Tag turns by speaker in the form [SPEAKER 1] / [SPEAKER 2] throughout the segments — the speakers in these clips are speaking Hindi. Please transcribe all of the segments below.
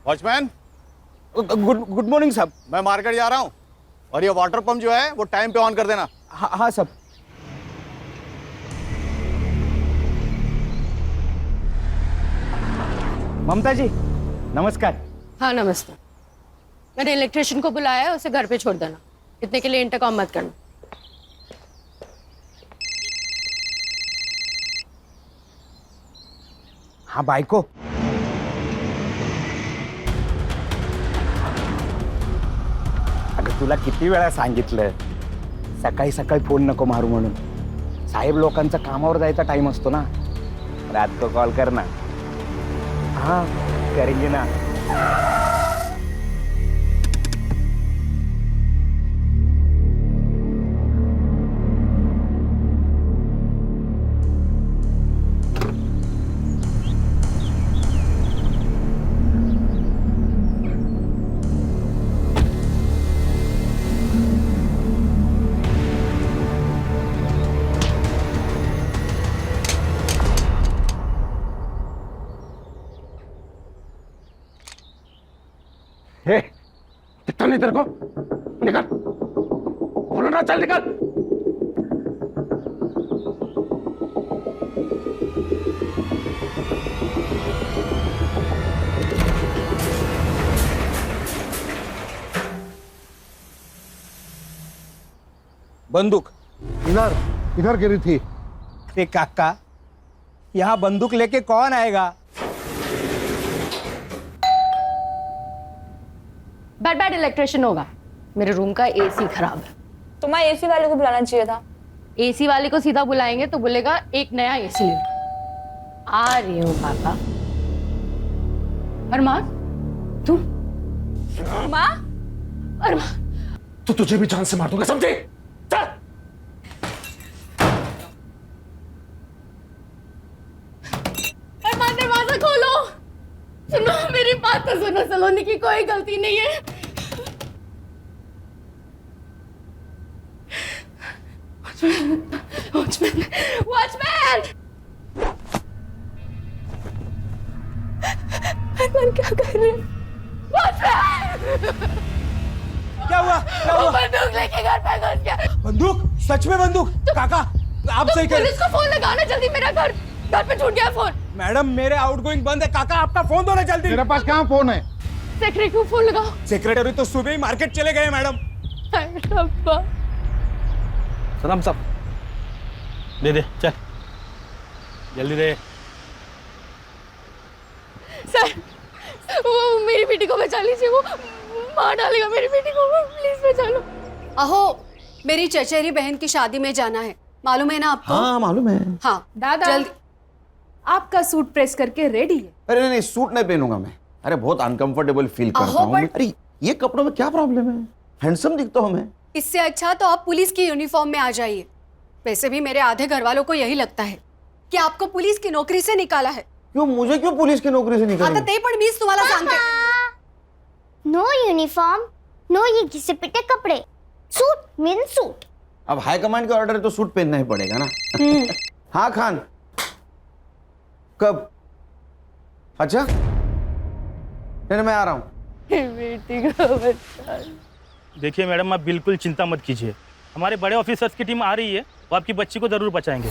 [SPEAKER 1] वॉचमैन,
[SPEAKER 2] गुड गुड मॉर्निंग साहब।
[SPEAKER 1] मैं मार्केट जा रहा हूँ और ये वाटर पंप जो है वो टाइम पे ऑन कर देना।
[SPEAKER 2] हाँ हाँ साहब। ममता जी नमस्कार।
[SPEAKER 3] हाँ नमस्ते। मैंने इलेक्ट्रिशियन को बुलाया है, उसे घर पे छोड़ देना। इतने के लिए इंटरकॉम मत करना।
[SPEAKER 2] हाँ बायको, अगं तुला किती वेळा सांगितलं सकाळी सकाळी फोन नको मारू म्हणून. साहेब लोकांचा कामावर जायचा टाइम असतो ना. रात को कॉल कर ना. हाँ करेंगे ना.
[SPEAKER 4] दिखता नहीं तेरे को? निकल, बोलो ना, चल निकल।
[SPEAKER 2] बंदूक
[SPEAKER 5] इधर इधर गिरी थी।
[SPEAKER 2] ते काका, यहाँ बंदूक लेके कौन आएगा?
[SPEAKER 3] बैड इलेक्ट्रिशियन होगा। मेरे रूम का एसी खराब है।
[SPEAKER 6] तुम्हें एसी वाले को बुलाना चाहिए था।
[SPEAKER 3] एसी वाले को सीधा बुलाएंगे तो बोलेगा एक नया एसी ले लो। आ रही हूँ पापा। अरमान, तू?
[SPEAKER 6] माँ?
[SPEAKER 3] अरमान,
[SPEAKER 4] तो तुझे भी जान से मार दूंगा, समझे? चल।
[SPEAKER 3] अरमान दरवाजा खोलो। सुनो मेरी बात तो सुनो, सलोनी की कोई गलती नहीं है। Watchman, watchman! अरमान क्या कर रहे हैं? वॉचमैन!
[SPEAKER 2] क्या हुआ? क्या हुआ?
[SPEAKER 3] बंदूक लेके घर पे घुस गया।
[SPEAKER 2] बंदूक? सच में बंदूक? काका आप सही कह रहे।
[SPEAKER 3] पुलिस को फोन लगाना जल्दी, मेरा घर पे छूट गया फोन।
[SPEAKER 2] मैडम मेरे आउटगोइंग बंद है। काका आपका फोन दो ना जल्दी।
[SPEAKER 5] मेरे पास कहाँ फोन है?
[SPEAKER 3] सेक्रेटरी को फोन लगाओ।
[SPEAKER 2] सेक्रेटरी तो सुबह ही मार्केट चले गए मैडम।
[SPEAKER 3] रब्बा।
[SPEAKER 7] सलाम साहब, दे दे, चल जल्दी दे।
[SPEAKER 3] सर, वो मेरी बेटी को बचा लीजिए, वो मार डालेगा मेरी बेटी को, प्लीज बचा लो।
[SPEAKER 8] अहो, मेरी चचेरी बहन की शादी में जाना है, मालूम है ना आपको?
[SPEAKER 5] हाँ मालूम है।
[SPEAKER 8] हाँ
[SPEAKER 9] दादा,
[SPEAKER 8] जल्दी।
[SPEAKER 9] आपका सूट प्रेस करके रेडी है।
[SPEAKER 5] अरे नहीं सूट नहीं पहनूंगा मैं। अरे बहुत अनकंफर्टेबल फील करता हूँ। अरे ये कपड़ों में क्या प्रॉब्लम है? हैंडसम दिखता हूँ मैं।
[SPEAKER 8] इससे अच्छा तो आप पुलिस की यूनिफॉर्म में आ जाइए। वैसे भी मेरे आधे घर वालों को यही लगता है कि आपको पुलिस की नौकरी से निकाला है।
[SPEAKER 5] क्यों मुझे क्यों पुलिस की नौकरी से
[SPEAKER 8] आता
[SPEAKER 5] निकालेंगे?
[SPEAKER 8] ते पण मीच तुम्हाला सांगते।
[SPEAKER 10] नो यूनिफॉर्म, नो ये घिसे पिटे कपड़े, सूट मीन सूट।
[SPEAKER 5] अब हाई कमांड का ऑर्डर है तो सूट पहनना ही पड़ेगा ना। हाँ खान, कब? अच्छा नहीं मैं आ रहा हूँ।
[SPEAKER 3] बेटी को बचा।
[SPEAKER 7] देखिए मैडम, आप बिल्कुल चिंता मत कीजिए, हमारे बड़े ऑफिसर्स की टीम आ रही है, वो आपकी बच्ची को जरूर बचाएंगे।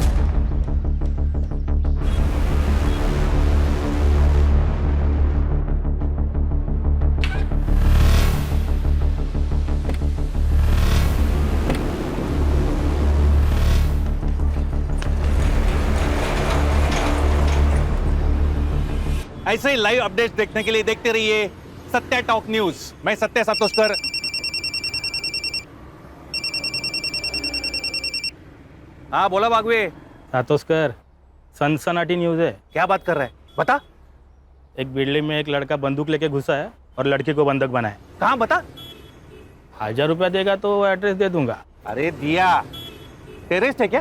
[SPEAKER 11] ऐसे ही लाइव अपडेट्स देखने के लिए देखते रहिए सत्य टॉक न्यूज। मैं सत्य सातोस्कर। हाँ बोला बागवे।
[SPEAKER 7] सातोस्कर, सनसनाटी न्यूज़ है।
[SPEAKER 11] क्या बात कर रहा है, बता।
[SPEAKER 7] एक बिल्डिंग में एक लड़का बंदूक लेके घुसा है और लड़की को बंधक बनाए।
[SPEAKER 11] कहाँ बता।
[SPEAKER 7] 1000 रुपया देगा तो एड्रेस दे दूंगा।
[SPEAKER 11] अरे दिया, टेररिस्ट है क्या?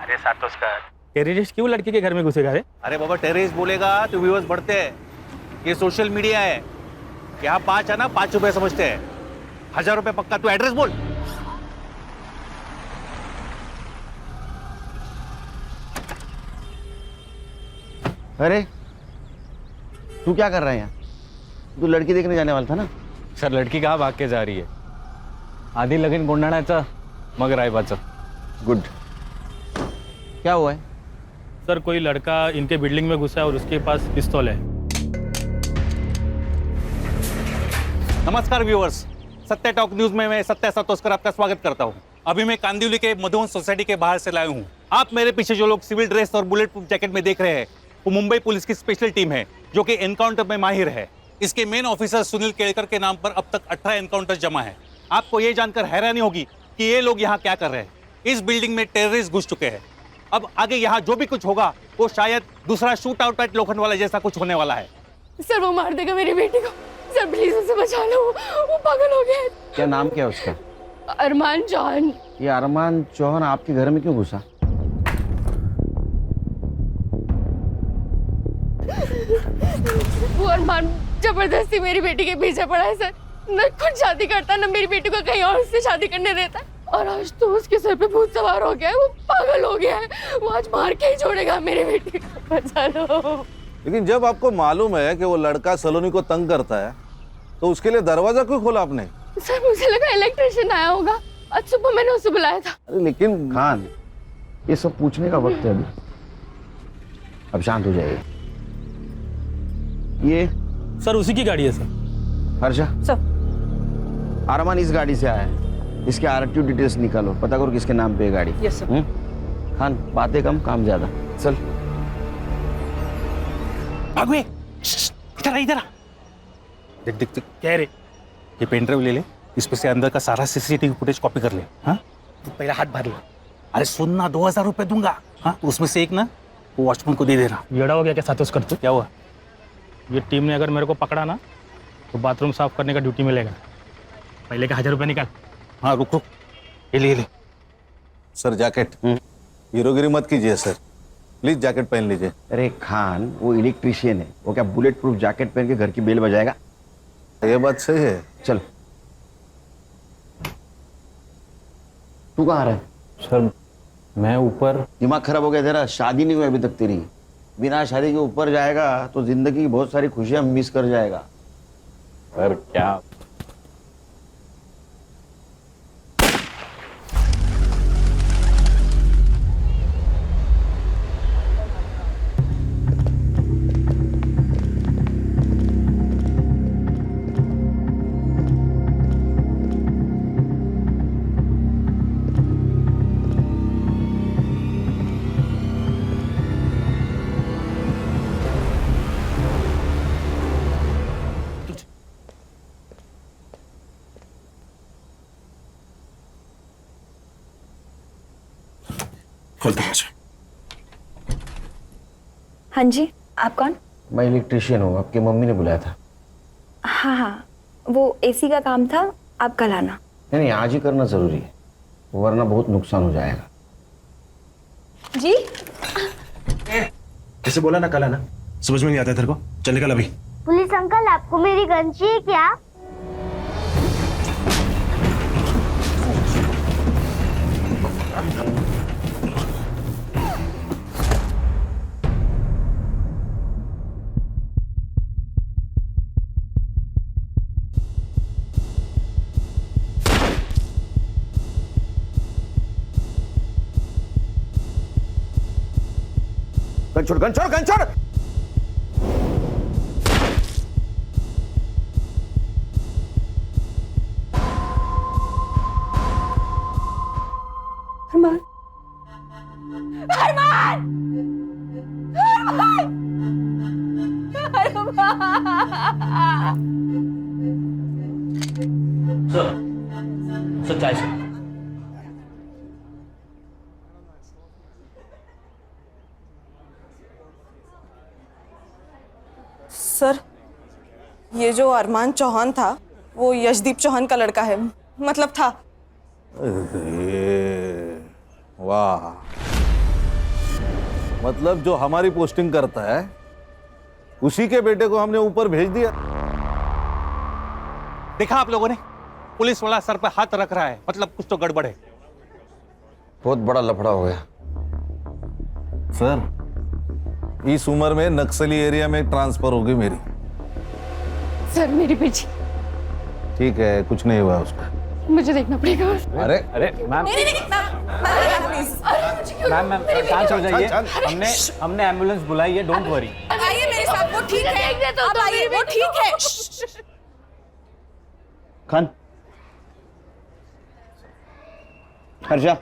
[SPEAKER 7] अरे सातोस्कर, टेररिस्ट क्यों लड़की के घर में घुसेगा रे?
[SPEAKER 11] अरे बाबा टेररिस्ट बोलेगा तो व्यूअर्स बढ़ते हैं। ये सोशल मीडिया है, यहाँ 5 है ना 5 रुपए समझते हैं। 1000 रुपए पक्का, तू एड्रेस बोल।
[SPEAKER 5] अरे तू क्या कर रहा है यहाँ? तू लड़की देखने जाने वाला था ना?
[SPEAKER 11] सर लड़की कहाँ भाग के जा रही है? आधी लगीन गोंधळाचं मग रायबाचं.
[SPEAKER 5] गुड. क्या हुआ है?
[SPEAKER 7] सर कोई लड़का इनके बिल्डिंग में घुसा है और उसके पास पिस्तौल है.
[SPEAKER 11] नमस्कार व्यूअर्स, सत्य टॉक न्यूज में मैं सत्य सतोषकर आपका स्वागत करता हूं. अभी मैं कांदिवली के मधुवन सोसाइटी के बाहर से लाया हूं. आप मेरे पीछे जो लोग सिविल ड्रेस और बुलेट प्रूफ जैकेट में देख रहे हैं वो मुंबई पुलिस की स्पेशल टीम है जो कि एनकाउंटर में माहिर है. इसके मेन ऑफिसर सुनील केलकर के नाम पर अब तक 18 एनकाउंटर जमा है. आपको ये जानकर हैरानी होगी कि ये लोग यहाँ क्या कर रहे हैं. इस बिल्डिंग में टेररिस्ट घुस चुके हैं. अब आगे यहाँ जो भी कुछ होगा वो शायद दूसरा शूट आउट एट लोखंडवाला जैसा कुछ होने वाला है.
[SPEAKER 3] सर वो मार देगा मेरी बेटी को. सर प्लीज उसे बचा लो, वो पागल हो गया है.
[SPEAKER 5] क्या नाम क्या है उसका?
[SPEAKER 3] अरमान चौहान.
[SPEAKER 5] ये अरमान चौहान आपके घर में क्यों घुसा?
[SPEAKER 3] वो अरमान जबरदस्ती मेरी बेटी के पीछे पड़ा है सर. न खुद शादी करता न मेरी बेटी को कहीं और से शादी करने देता. और आज तो उसके सर पे भूत सवार हो गया है. वो पागल हो गया है. वो आज मार के ही छोड़ेगा मेरी बेटी को. बचा लो.
[SPEAKER 1] लेकिन जब आपको मालूम है कि वो लड़का सलोनी को तंग करता है तो उसके लिए दरवाजा क्यों खोला आपने?
[SPEAKER 3] सर मुझे लगा इलेक्ट्रिशियन आया होगा. आज सुबह मैंने उसे बुलाया था.
[SPEAKER 5] अरे लेकिन खान, ये सब पूछने का वक्त है अभी. अब शांत हो जाइए. ये
[SPEAKER 7] सर उसी की गाड़ी है सर.
[SPEAKER 5] हर्षा,
[SPEAKER 6] सर.
[SPEAKER 5] अरमान इस गाड़ी से आया है. इसके आरटीओ डिटेल्स निकालो, पता करो किसके नाम पे है गाड़ी.
[SPEAKER 6] Yes sir.
[SPEAKER 5] खान, बातें कम काम ज्यादा. चल
[SPEAKER 11] भागवे, इधर आ, इधर आ. देख देख देख.
[SPEAKER 7] कह रहे
[SPEAKER 11] ये पेन ड्राइव ले ले, इसमें से अंदर का सारा सीसीटीवी फुटेज कॉपी कर ले. हाँ,
[SPEAKER 7] तू पहला हाथ भर ला.
[SPEAKER 11] अरे सुन ना, 2000 रुपए दूंगा. हाँ, तो उसमें से एक ना वो वॉचमैन को दे देना.
[SPEAKER 7] येड़ा हो गया क्या साथ कर? तू
[SPEAKER 11] क्या हुआ?
[SPEAKER 7] ये टीम ने अगर मेरे को पकड़ा ना तो बाथरूम साफ करने का ड्यूटी मिलेगा. पहले का 1000 रुपये निकाल.
[SPEAKER 11] हाँ रुक रुक, ये ले ले.
[SPEAKER 1] Sir jacket. हीरोगिरी मत कीजिए सर, प्लीज जैकेट पहन लीजिए.
[SPEAKER 5] अरे खान, वो इलेक्ट्रिशियन है. वो क्या बुलेट प्रूफ जैकेट पहन के घर की बेल बजाएगा?
[SPEAKER 1] ये बात सही है.
[SPEAKER 5] चल. तू कहाँ रहा है?
[SPEAKER 11] सर मैं ऊपर.
[SPEAKER 5] दिमाग खराब हो गया तेरा? शादी नहीं हुई अभी तक तेरी. बिना शादी के ऊपर जाएगा तो जिंदगी की बहुत सारी खुशियां मिस कर जाएगा.
[SPEAKER 11] सर क्या?
[SPEAKER 6] हाँ जी, आप कौन?
[SPEAKER 5] मैं इलेक्ट्रिशियन हूँ. आपकी मम्मी ने बुलाया था.
[SPEAKER 6] हाँ हाँ, वो एसी का काम था, आप कल आना.
[SPEAKER 5] नहीं नहीं, आज ही करना जरूरी है, वरना बहुत नुकसान हो जाएगा.
[SPEAKER 6] जी
[SPEAKER 4] कैसे बोला ना कल आना? समझ में नहीं आता तेरे को? चल निकल अभी.
[SPEAKER 10] पुलिस अंकल, आपको मेरी गन चाहिए क्या?
[SPEAKER 5] गन छोड़, गन छोड़, गन छोड़.
[SPEAKER 6] अरमान. अरमान. अरमान. अरमान.
[SPEAKER 7] सर चाय सर.
[SPEAKER 12] सर, ये जो अरमान चौहान था वो यशदीप चौहान का लड़का है. मतलब था.
[SPEAKER 1] वाह, मतलब जो हमारी पोस्टिंग करता है उसी के बेटे को हमने ऊपर भेज दिया.
[SPEAKER 11] देखा आप लोगों ने, पुलिस वाला सर पर हाथ रख रहा है, मतलब कुछ तो गड़बड़ है.
[SPEAKER 5] बहुत बड़ा लफड़ा हो गया.
[SPEAKER 1] सर, इस उम्र में नक्सली एरिया में ट्रांसफर होगी मेरी.
[SPEAKER 3] सर मेरी बेटी,
[SPEAKER 1] ठीक है, कुछ नहीं हुआ उसका।
[SPEAKER 3] मुझे देखना पड़ेगा।
[SPEAKER 1] अरे
[SPEAKER 2] अरे मैम मैम शांत हो जाइए। हमने एम्बुलेंस बुलाई है, डोंट वरी।
[SPEAKER 12] आइए मेरे साथ, वो ठीक है। आप आइए, वो ठीक है।
[SPEAKER 5] खान, हर्षा,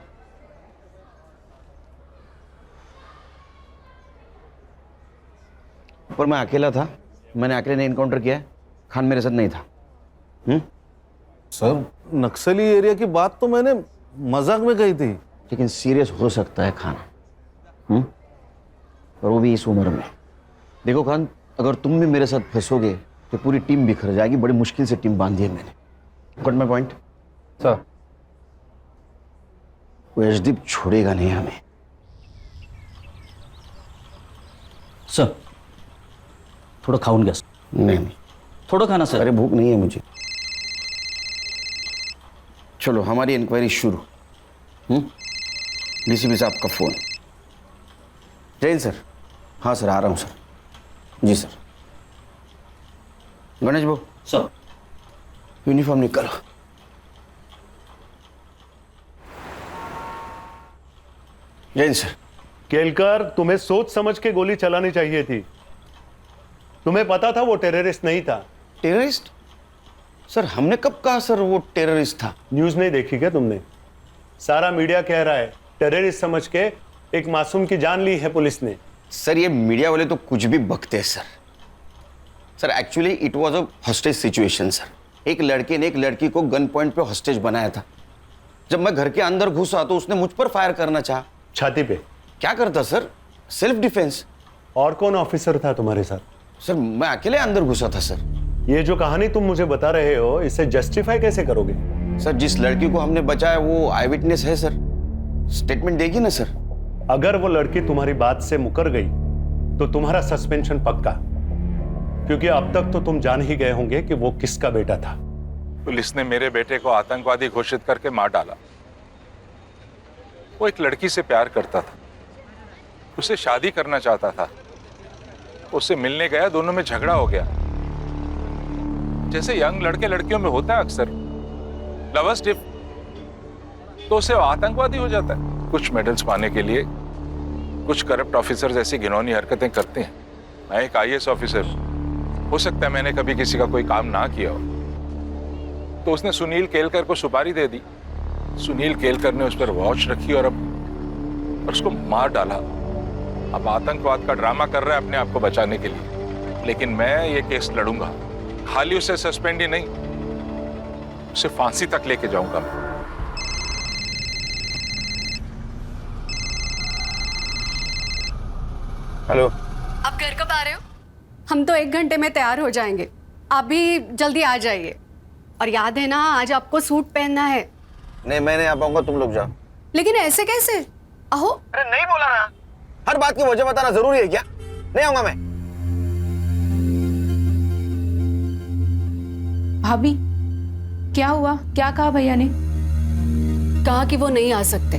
[SPEAKER 5] पर मैं अकेला था, मैंने अकेले ने इनकाउंटर किया है, खान मेरे साथ नहीं था।
[SPEAKER 1] सर, नक्सली एरिया की बात तो मैंने मजाक में कही थी।
[SPEAKER 5] लेकिन सीरियस हो सकता है खान, और वो भी इस उम्र में। देखो खान, अगर तुम भी मेरे साथ फंसोगे तो पूरी टीम बिखर जाएगी। बड़ी मुश्किल से टीम बांधी है मैंने। Got my point?
[SPEAKER 2] सर
[SPEAKER 5] वो यशदीप छोड़ेगा नहीं हमें।
[SPEAKER 13] सर थोड़ा खाऊन घ्या सर.
[SPEAKER 5] नहीं
[SPEAKER 13] थोड़ा खाना सर.
[SPEAKER 5] अरे भूख नहीं है मुझे. चलो हमारी इंक्वायरी शुरू. डीसीपी साहब का फोन. जैन सर. हाँ सर आ रहा हूँ सर. जी सर. गणेश भाऊ.
[SPEAKER 13] सर.
[SPEAKER 5] यूनिफॉर्म निकालो. जैन सर.
[SPEAKER 14] केलकर, तुम्हें सोच समझ के गोली चलानी चाहिए थी. तुम्हें पता था वो टेररिस्ट नहीं था.
[SPEAKER 5] टेररिस्ट? सर हमने कब कहा सर वो टेररिस्ट था?
[SPEAKER 14] न्यूज नहीं देखी क्या तुमने? सारा मीडिया कह रहा है टेररिस्ट समझ के एक मासूम की जान ली है पुलिस ने.
[SPEAKER 5] सर ये मीडिया वाले तो कुछ भी बकते हैं sir. Sir actually it was a hostage situation sir. एक लड़के ने एक लड़की को गन पॉइंट पे हॉस्टेज बनाया था. जब मैं घर के अंदर घुसा तो उसने मुझ पर फायर करना चाहा.
[SPEAKER 14] छाती पे.
[SPEAKER 5] क्या करता सर? Self defence.
[SPEAKER 14] और कौन ऑफिसर था तुम्हारे साथ?
[SPEAKER 5] सर मैं अकेले अंदर घुसा था सर.
[SPEAKER 14] ये जो कहानी तुम मुझे बता रहे हो इसे जस्टिफाई कैसे करोगे?
[SPEAKER 5] सर जिस लड़की को हमने बचाया वो आई विटनेस है सर. स्टेटमेंट देगी ना सर.
[SPEAKER 14] अगर वो लड़की तुम्हारी बात से मुकर गई तो तुम्हारा सस्पेंशन पक्का, क्योंकि अब तक तो तुम जान ही गए होंगे कि वो किसका बेटा था.
[SPEAKER 15] पुलिस ने मेरे बेटे को आतंकवादी घोषित करके मार डाला. वो एक लड़की से प्यार करता था, उससे शादी करना चाहता था. उससे मिलने गया, दोनों में झगड़ा हो गया. जैसे यंग लड़के लड़कियों में होता है अक्सर, लवर्स डिप, तो उससे आतंकवादी हो जाता है. कुछ मेडल्स पाने के लिए कुछ करप्ट ऑफिसर्स ऐसी घिनौनी हरकतें करते हैं. मैं एक आईएएस ऑफिसर, हो सकता है मैंने कभी किसी का कोई काम ना किया हो. तो उसने सुनील केलकर को सुपारी दे दी. सुनील केलकर ने उस पर वॉच रखी और अब उसको मार डाला. अब आतंकवाद का ड्रामा कर रहा है अपने आप को बचाने के लिए. लेकिन मैं ये केस लड़ूंगा. खाली उसे सस्पेंड ही नहीं, उसे फांसी तक लेके जाऊंगा.
[SPEAKER 5] हेलो.
[SPEAKER 8] आप घर कब आ रहे हो? हम तो 1 घंटे में तैयार हो जाएंगे. आप भी जल्दी आ जाइए. और याद है ना, आज आपको सूट पहनना है.
[SPEAKER 5] नहीं मैं नहीं आ पाऊंगा, तुम लोग जाओ.
[SPEAKER 8] लेकिन ऐसे कैसे? अहो.
[SPEAKER 5] अरे नहीं बोला ना. हर बात की वजह बताना जरूरी है क्या? नहीं आऊंगा मैं.
[SPEAKER 9] भाभी क्या हुआ? क्या कहा भैया ने?
[SPEAKER 8] कहा कि वो नहीं आ सकते,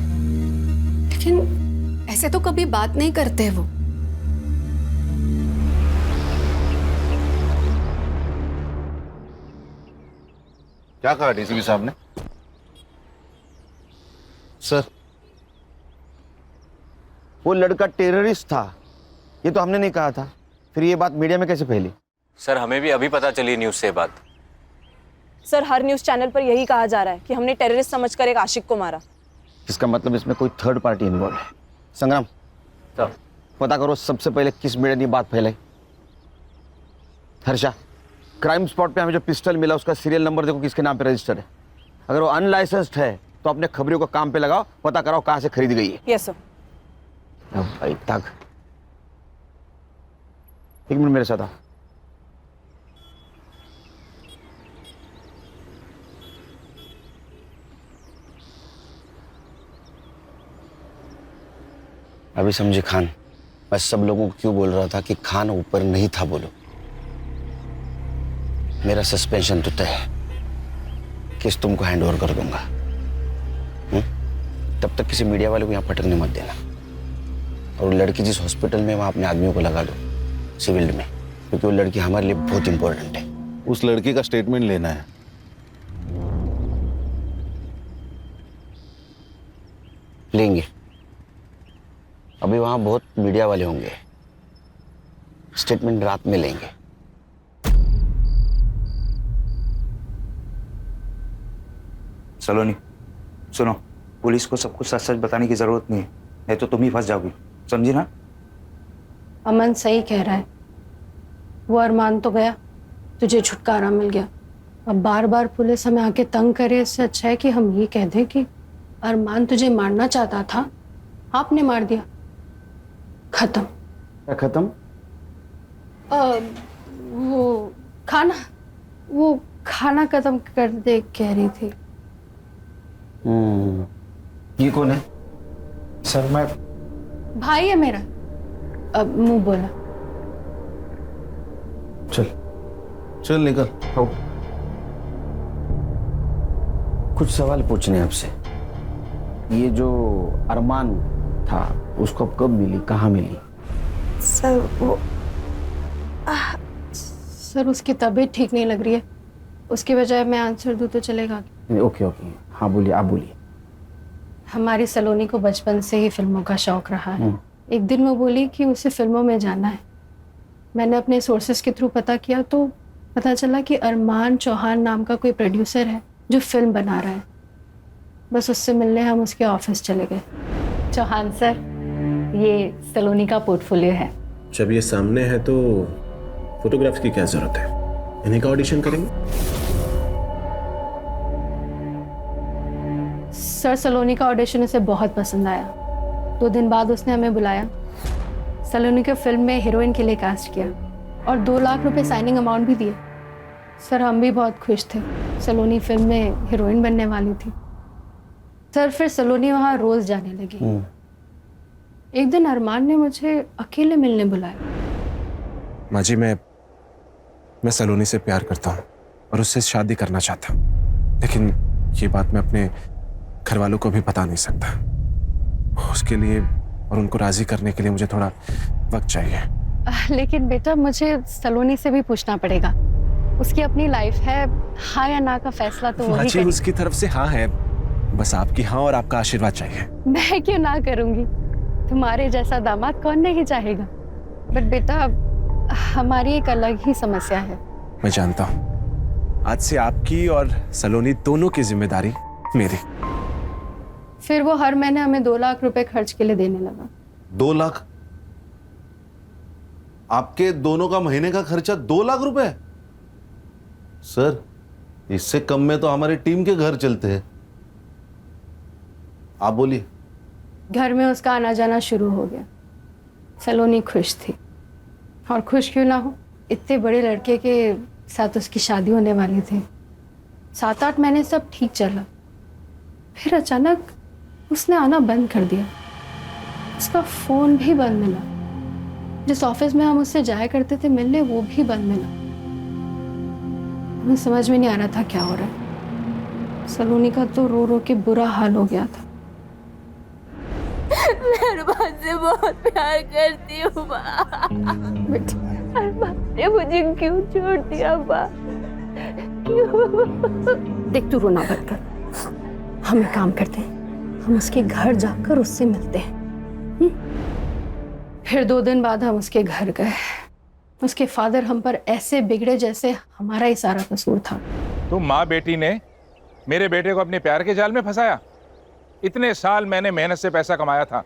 [SPEAKER 8] लेकिन ऐसे तो कभी बात नहीं करते वो.
[SPEAKER 1] क्या कहा डीसीपी साहब ने?
[SPEAKER 5] सर वो लड़का टेररिस्ट था, ये तो हमने नहीं कहा था. फिर ये बात मीडिया में कैसे फैली?
[SPEAKER 16] सर हमें भी अभी पता चली न्यूज़ से बात.
[SPEAKER 12] सर हर न्यूज़ चैनल पर यही कहा जा रहा है कि हमने टेररिस्ट समझकर एक आशिक को मारा.
[SPEAKER 5] इसका मतलब इसमें कोई थर्ड पार्टी इन्वॉल्व है. संग्राम
[SPEAKER 16] सर
[SPEAKER 5] पता करो सबसे पहले किस मीडिया ने बात फैलाई. हर्षा क्राइम स्पॉट पे हमें जो पिस्टल मिला उसका सीरियल नंबर देखो किसके नाम पे रजिस्टर्ड है. अगर वो अनलाइसेंस्ड है तो अपने खबरियों को काम पे लगाओ, पता कराओ कहाँ से खरीद गई है.
[SPEAKER 12] Yes sir.
[SPEAKER 5] भाई तक 1 मिनट मेरे साथ आ. अभी समझे खान, मैं सब लोगों को क्यों बोल रहा था कि खान ऊपर नहीं था. बोलो मेरा सस्पेंशन तो तय है. केस तुमको हैंड ओवर कर दूंगा. तब तक किसी मीडिया वाले को यहाँ पटकने मत देना. और लड़की जिस हॉस्पिटल में वहाँ अपने आदमियों को लगा दो सिविल में, क्योंकि वो लड़की हमारे लिए बहुत इंपॉर्टेंट है.
[SPEAKER 1] उस लड़की का स्टेटमेंट लेना है।
[SPEAKER 5] लेंगे। अभी वहां बहुत मीडिया वाले होंगे, स्टेटमेंट रात में लेंगे।
[SPEAKER 2] सलोनी सुनो, पुलिस को सब कुछ सच सच बताने की जरूरत नहीं है, नहीं तो तुम ही फंस जाओगी, समझी ना?
[SPEAKER 8] अमन सही कह रहा है, वो अरमान तो गया, तुझे छुटकारा मिल गया। अब बार बार पुलिस हमें आके तंग करे, इससे अच्छा है कि हम ये कह दें कि अरमान तुझे मारना चाहता था, आपने मार दिया, खत्म।
[SPEAKER 2] क्या खत्म?
[SPEAKER 8] वो खाना खत्म कर दे कह रही थी।
[SPEAKER 2] ये कौन है? सर मैं
[SPEAKER 8] भाई है मेरा। अब मुंह बोला।
[SPEAKER 1] चल निकल।
[SPEAKER 2] कुछ सवाल पूछने आपसे। ये जो अरमान था उसको कब मिली, कहाँ मिली?
[SPEAKER 6] सर वो
[SPEAKER 8] सर उसकी तबीयत ठीक नहीं लग रही है, उसकी बजाय मैं आंसर दूं तो चलेगा?
[SPEAKER 2] ओके ओके, हाँ बोलिए, आप बोलिए।
[SPEAKER 8] हमारी सलोनी को बचपन से ही फिल्मों का शौक रहा है। एक दिन वो बोली कि उसे फिल्मों में जाना है। मैंने अपने सोर्सेस के थ्रू पता किया तो पता चला कि अरमान चौहान नाम का कोई प्रोड्यूसर है जो फिल्म बना रहा है। बस उससे मिलने हम उसके ऑफिस चले गए। चौहान सर, ये सलोनी का पोर्टफोलियो है।
[SPEAKER 17] जब ये सामने है तो फोटोग्राफ्स की क्या जरूरत है, इन्हीं का ऑडिशन करेंगे।
[SPEAKER 8] सर सलोनी का ऑडिशन उसे बहुत पसंद आया। 2 दिन बाद उसने हमें बुलाया, सलोनी को फिल्म में हीरोइन के लिए कास्ट किया और 2 लाख रुपए साइनिंग अमाउंट भी दिए। सर हम भी बहुत खुश थे, सलोनी फिल्म में हीरोइन बनने वाली थी। सर फिर सलोनी वहाँ रोज जाने लगी। एक दिन अरमान ने मुझे अकेले मिलने बुलाया।
[SPEAKER 17] माँ जी, मैं सलोनी से प्यार करता हूँ और उससे शादी करना चाहता हूँ, लेकिन ये बात मैं अपने घर वालों को भी बता नहीं सकता। उसके लिए और उनको राजी करने के लिए मुझे थोड़ा वक्त चाहिए।
[SPEAKER 8] लेकिन बेटा मुझे सलोनी से भी पूछना पड़ेगा, उसकी अपनी लाइफ है, हाँ या ना का फैसला तो वही करेगी।
[SPEAKER 17] उसकी तरफ से हाँ है, बस आपकी हाँ और आपका आशीर्वाद चाहिए।
[SPEAKER 8] मैं क्यों ना करूंगी, तुम्हारे जैसा दामाद कौन नहीं चाहेगा। बट बेटा हमारी एक अलग ही समस्या है।
[SPEAKER 17] मैं जानता हूँ, आज से आपकी और सलोनी दोनों की जिम्मेदारी मेरी।
[SPEAKER 8] फिर वो हर महीने हमें 2 लाख रुपए खर्च के लिए देने लगा।
[SPEAKER 1] 2 लाख? आपके दोनों का महीने का खर्चा 2 लाख रुपए? सर इससे कम में तो हमारी टीम के घर चलते हैं। आप बोलिए।
[SPEAKER 8] घर में उसका आना जाना शुरू हो गया। सलोनी खुश थी, और खुश क्यों ना हो, इतने बड़े लड़के के साथ उसकी शादी होने वाली थी। 7-8 महीने सब ठीक चला, फिर अचानक उसने आना बंद कर दिया। उसका फोन भी बंद मिला, जिस ऑफिस में हम उससे जाया करते थे मिलने वो भी बंद मिला। हमें समझ में नहीं आ रहा था क्या हो रहा है। सलोनी का तो रो रो के बुरा हाल हो गया था।
[SPEAKER 3] मैं अरमान से बहुत प्यार करती हूँ माँ। अरमान ने मुझे क्यों छोड़ दिया माँ? क्यों?
[SPEAKER 8] देख तू रोना बंद कर, हम एक काम करते हैं, हम उसके घर जाकर उससे मिलते हैं। फिर 2 दिन बाद हम उसके घर गए। उसके फादर हम पर ऐसे बिगड़े जैसे हमारा ही सारा कसूर था।
[SPEAKER 15] तो माँ बेटी ने मेरे बेटे को अपने प्यार के जाल में फंसाया। इतने साल मैंने मेहनत से पैसा कमाया था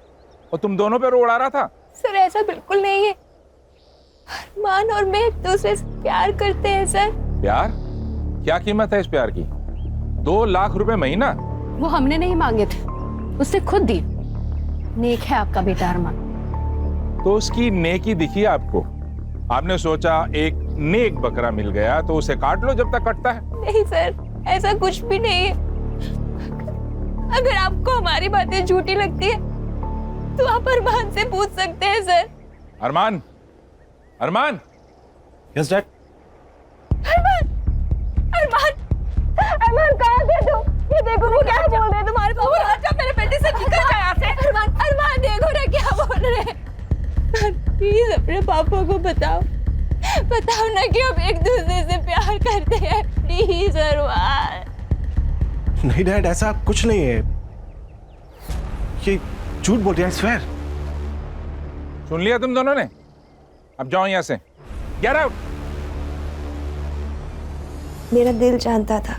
[SPEAKER 15] और तुम दोनों पे रो उड़ा रहा था।
[SPEAKER 3] सर ऐसा बिल्कुल नहीं है, अरमान और मैं एक दूसरे से प्यार करते हैं सर।
[SPEAKER 15] प्यार? क्या कीमत है इस प्यार की? 2 लाख रुपए महीना?
[SPEAKER 8] वो हमने नहीं मांगे थे, उसने खुद दी। नेक है आपका बेटा अरमान।
[SPEAKER 15] तो उसकी नेकी दिखी आपको? आपने सोचा एक नेक बकरा मिल गया तो उसे काट लो जब तक कटता है।
[SPEAKER 3] नहीं सर, ऐसा कुछ भी नहीं है। अगर आपको हमारी बातें झूठी लगती है तो आप अरमान से पूछ सकते हैं sir.
[SPEAKER 15] Arman, Arman.
[SPEAKER 17] Yes dad.
[SPEAKER 3] Arman, Arman, Arman कहाँ थे तुम? ये देखो वो क्या बोल रहे हैं तुम्हारे पापा। अच्छा मेरे बेटे से निकल जा यहाँ से। अरमान, अरमान देखो ना क्या बोल रहे हैं। प्लीज अपने पापा को बताओ बताओ ना कि हम एक दूसरे से प्यार करते हैं, प्लीज अरमान।
[SPEAKER 17] नहीं डैड, ऐसा कुछ नहीं है, ये झूठ बोल रही है, आई स्वेयर।
[SPEAKER 15] सुन लिया तुम दोनों ने? अब जाओ यहां से, गेट आउट।
[SPEAKER 6] मेरा दिल जानता था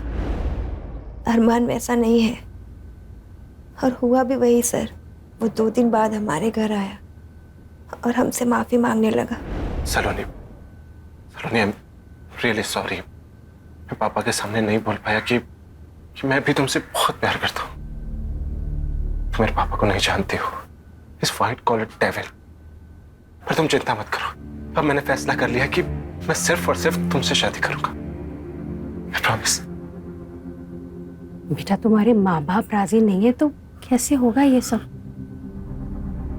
[SPEAKER 6] अरमान वैसा नहीं है, और हुआ भी वही सर। वो 2 दिन बाद हमारे घर आया और हमसे माफी मांगने लगा।
[SPEAKER 17] सलोनी, सलोनी, आई एम रियली सॉरी। मैं पापा के सामने नहीं बोल पाया कि मैं भी तुमसे बहुत प्यार करता हूँ। तुम मेरे पापा को नहीं जानती हो, इस वाइट कॉलर डेविल। पर तुम चिंता मत करो, अब मैंने फैसला कर लिया कि मैं सिर्फ और सिर्फ तुमसे शादी करूंगा, आई प्रॉमिस।
[SPEAKER 8] बेटा, तुम्हारे माँ बाप राजी नहीं है तो कैसे होगा ये सब?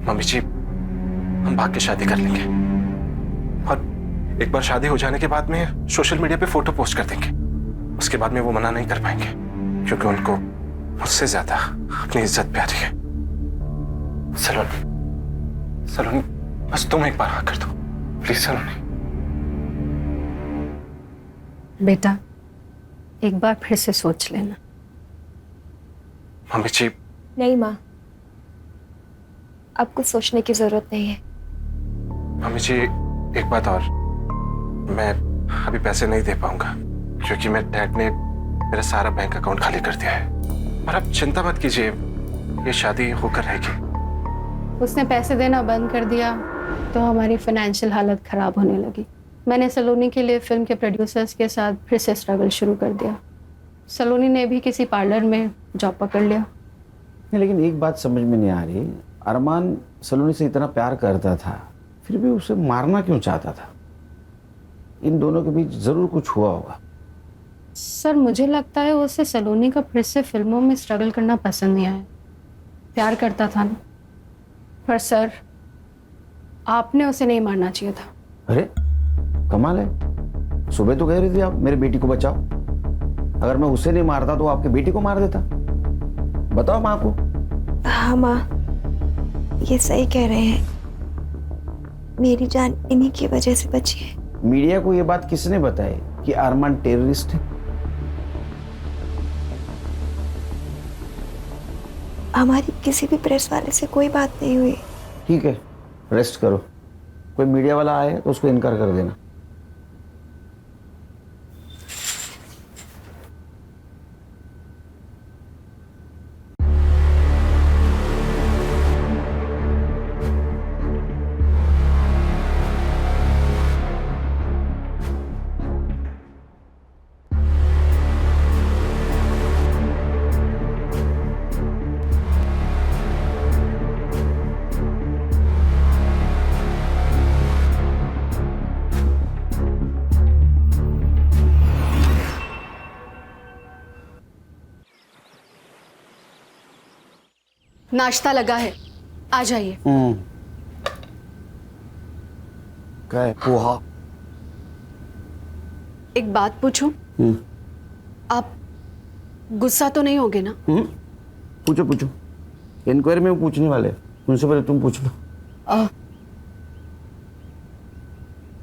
[SPEAKER 17] मम्मी जी, हम भाग के शादी कर लेंगे, और एक बार शादी हो जाने के बाद में सोशल मीडिया पे फोटो पोस्ट कर देंगे। उसके बाद में वो मना नहीं कर पाएंगे, क्योंकि उनको मुझसे ज्यादा अपनी इज्जत प्यारी है। सलोनी, सलोनी, बस तुम एक बार हाँ कर दो प्लीज। सलोनी
[SPEAKER 8] बेटा, एक बार फिर से सोच लेना।
[SPEAKER 17] मम्मी जी।
[SPEAKER 6] नहीं माँ, आपको सोचने की जरूरत नहीं है।
[SPEAKER 17] मम्मी जी, एक बात और, मैं अभी पैसे नहीं दे पाऊंगा, क्योंकि मेरे डैड ने मेरा सारा बैंक अकाउंट खाली कर दिया है। और आप चिंता मत कीजिए, ये शादी होकर रहेगी।
[SPEAKER 8] उसने पैसे देना बंद कर दिया तो हमारी फाइनेंशियल हालत खराब होने लगी। मैंने सलोनी के लिए फिल्म के प्रोड्यूसर्स के साथ फिर से स्ट्रगल शुरू कर दिया। सलोनी ने भी किसी पार्लर में जॉब पकड़ लिया।
[SPEAKER 2] नहीं, लेकिन एक बात समझ में नहीं आ रही, अरमान सलोनी से इतना प्यार करता था, फिर भी उसे मारना क्यों चाहता था? इन दोनों के बीच जरूर कुछ हुआ होगा।
[SPEAKER 8] सर, मुझे लगता है उसे सलोनी का फिर से फिल्मों में स्ट्रगल करना पसंद नहीं आया। प्यार करता था ना। पर सर, आपने उसे नहीं मारना चाहिए था।
[SPEAKER 2] अरे कमाल है, सुबह तो कह रही थी आप मेरी बेटी को बचाओ। अगर मैं उसे नहीं मारता तो आपकी बेटी को मार देता। बताओ माँ को।
[SPEAKER 6] हाँ माँ, ये सही कह रहे हैं, मेरी जान इन्हीं की वजह से बची है।
[SPEAKER 2] मीडिया को ये बात किसने बताई कि अरमान टेररिस्ट है?
[SPEAKER 6] हमारी किसी भी प्रेस वाले से कोई बात नहीं हुई।
[SPEAKER 2] ठीक है, रेस्ट करो। कोई मीडिया वाला आए तो उसको इनकार कर देना।
[SPEAKER 8] नाश्ता लगा है, आ जाइए।
[SPEAKER 2] क्या है? पोहा।
[SPEAKER 8] एक बात पूछूं? आप गुस्सा तो नहीं होगे ना?
[SPEAKER 2] पूछो पूछो, इंक्वायरी में वो पूछने वाले, उनसे पहले तुम पूछ लो।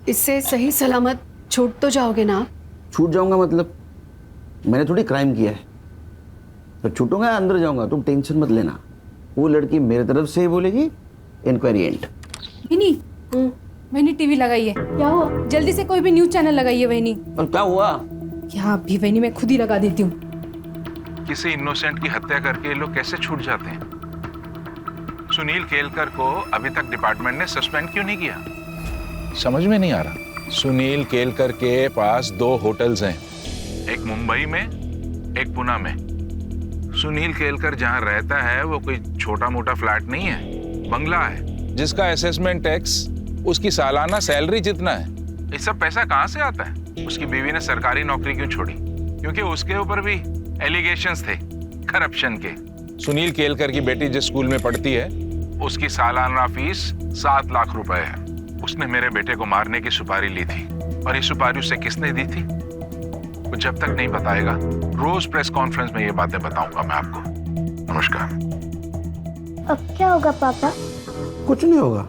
[SPEAKER 8] इससे सही सलामत छूट तो जाओगे ना?
[SPEAKER 2] छूट जाऊंगा मतलब? मैंने थोड़ी क्राइम किया है तो छूटूंगा, अंदर जाऊंगा। तुम टेंशन मत लेना, वो लड़की मेरी तरफ से ही बोलेगी, इंक्वायरी एंड।
[SPEAKER 9] वहीनी, वहीनी टीवी लगाइए। क्या हुआ? जल्दी से कोई भी न्यूज चैनल लगाइए वहीनी।
[SPEAKER 2] और क्या हुआ?
[SPEAKER 9] क्या अभी वहीनी मैं खुद ही लगा देती हूँ।
[SPEAKER 15] किसी इनोसेंट की हत्या करके ये लोग कैसे छूट जाते हैं? सुनील केलकर को अभी तक डिपार्टमेंट ने सस्पेंड क्यों नहीं किया? समझ में नहीं आ रहा। सुनील केलकर के पास 2 होटल्स हैं, एक मुंबई में, एक पुणे में। सुनील केलकर जहां रहता है वो कोई छोटा मोटा फ्लैट नहीं है, बंगला है, जिसका असेसमेंट टैक्स उसकी सालाना सैलरी जितना है। ये सब पैसा कहां से आता है? उसकी बीवी ने सरकारी नौकरी क्यों छोड़ी? क्योंकि उसके ऊपर भी एलिगेशंस थे करप्शन के। सुनील केलकर की बेटी जिस स्कूल में पढ़ती है उसकी सालाना फीस 7 लाख रुपए है। उसने मेरे बेटे को मारने की सुपारी ली थी, और ये सुपारी उसे किसने दी थी वो जब तक नहीं बताएगा, रोज प्रेस कॉन्फ्रेंस में ये बातें बताऊंगा मैं आपको। नमस्कार।
[SPEAKER 10] अब क्या होगा पापा?
[SPEAKER 2] कुछ नहीं होगा,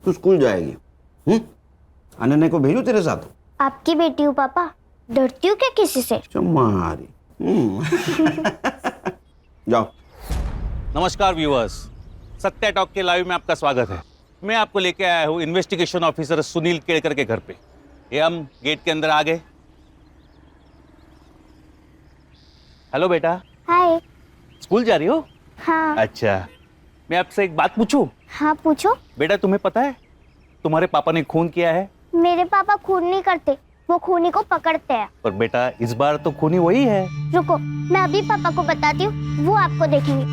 [SPEAKER 2] तू स्कूल जाएगी।
[SPEAKER 5] अनन्या को भेजू तेरे साथ?
[SPEAKER 10] आपकी बेटी हूँ पापा, डरती हूँ क्या किसी से?
[SPEAKER 5] चमारी। जाओ।
[SPEAKER 11] नमस्कार व्यूअर्स, सत्या टॉक के लाइव में आपका स्वागत है। मैं आपको लेके आया हूँ इन्वेस्टिगेशन ऑफिसर सुनील केड़कर के घर पे। ये हम गेट के अंदर आ गए। हेलो बेटा।
[SPEAKER 10] हाय।
[SPEAKER 11] स्कूल जा रही हो?
[SPEAKER 10] हाँ।
[SPEAKER 11] अच्छा, मैं आपसे एक बात पूछूं?
[SPEAKER 10] हाँ पूछो।
[SPEAKER 11] बेटा तुम्हें पता है तुम्हारे पापा ने खून किया है?
[SPEAKER 10] मेरे पापा खून नहीं करते, वो खूनी को पकड़ते हैं।
[SPEAKER 11] पर बेटा इस बार तो खूनी वही है।
[SPEAKER 10] रुको, मैं अभी पापा को बताती हूँ, वो आपको देखेंगे।